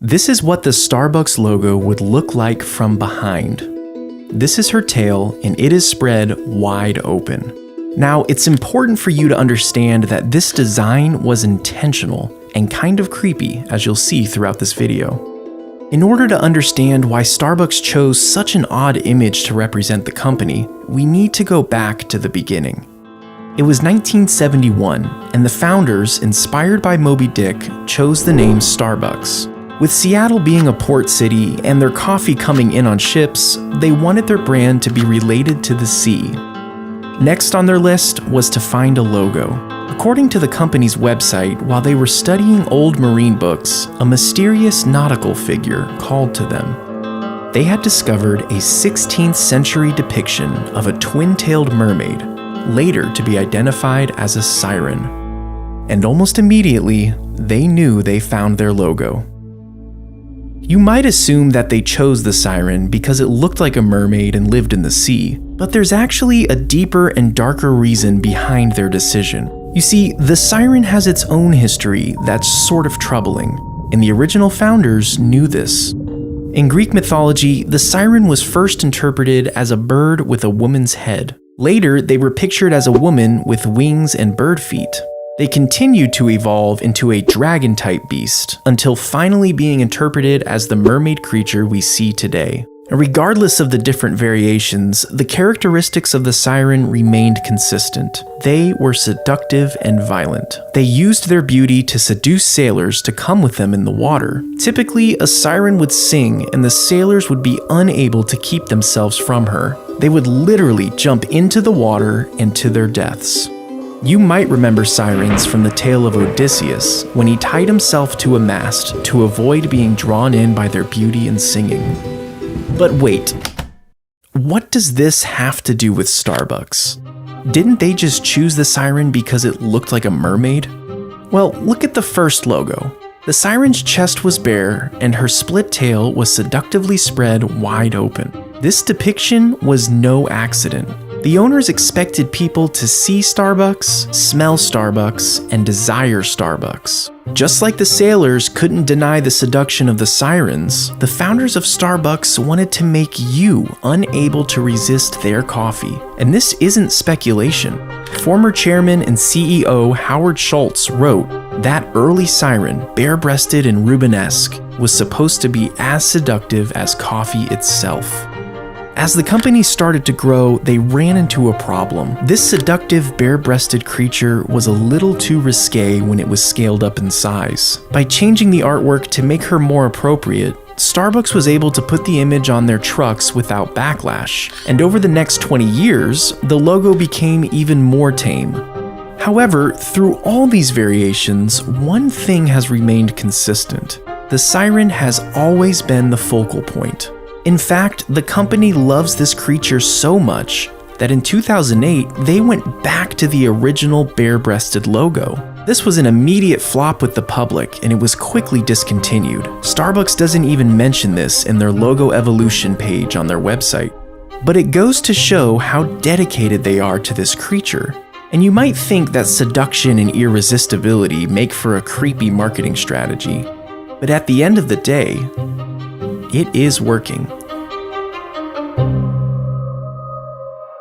This is what the Starbucks logo would look like from behind. This is her tail, and it is spread wide open. Now, it's important for you to understand that this design was intentional and kind of creepy, as you'll see throughout this video. In order to understand why Starbucks chose such an odd image to represent the company, we need to go back to the beginning. It was 1971, and the founders, inspired by Moby Dick, chose the name Starbucks. With Seattle being a port city and their coffee coming in on ships, they wanted their brand to be related to the sea. Next on their list was to find a logo. According to the company's website, while they were studying old marine books, a mysterious nautical figure called to them. They had discovered a 16th century depiction of a twin-tailed mermaid, later to be identified as a siren. And almost immediately, they knew they found their logo. You might assume that they chose the siren because it looked like a mermaid and lived in the sea, but there's actually a deeper and darker reason behind their decision. You see, the siren has its own history that's sort of troubling, and the original founders knew this. In Greek mythology, the siren was first interpreted as a bird with a woman's head. Later, they were pictured as a woman with wings and bird feet. They continued to evolve into a dragon-type beast, until finally being interpreted as the mermaid creature we see today. Regardless of the different variations, the characteristics of the siren remained consistent. They were seductive and violent. They used their beauty to seduce sailors to come with them in the water. Typically, a siren would sing and the sailors would be unable to keep themselves from her. They would literally jump into the water and to their deaths. You might remember sirens from the tale of Odysseus, when he tied himself to a mast to avoid being drawn in by their beauty and singing. But wait, what does this have to do with Starbucks? Didn't they just choose the siren because it looked like a mermaid? Well, look at the first logo. The siren's chest was bare and her split tail was seductively spread wide open. This depiction was no accident. The owners expected people to see Starbucks, smell Starbucks, and desire Starbucks. Just like the sailors couldn't deny the seduction of the sirens, the founders of Starbucks wanted to make you unable to resist their coffee. And this isn't speculation. Former chairman and CEO Howard Schultz wrote that early siren, bare-breasted and Rubenesque, was supposed to be as seductive as coffee itself. As the company started to grow, they ran into a problem. This seductive, bare-breasted creature was a little too risque when it was scaled up in size. By changing the artwork to make her more appropriate, Starbucks was able to put the image on their trucks without backlash. And over the next 20 years, the logo became even more tame. However, through all these variations, one thing has remained consistent. The siren has always been the focal point. In fact, the company loves this creature so much that in 2008, they went back to the original bare-breasted logo. This was an immediate flop with the public, and it was quickly discontinued. Starbucks doesn't even mention this in their logo evolution page on their website. But it goes to show how dedicated they are to this creature. And you might think that seduction and irresistibility make for a creepy marketing strategy. But at the end of the day, it is working.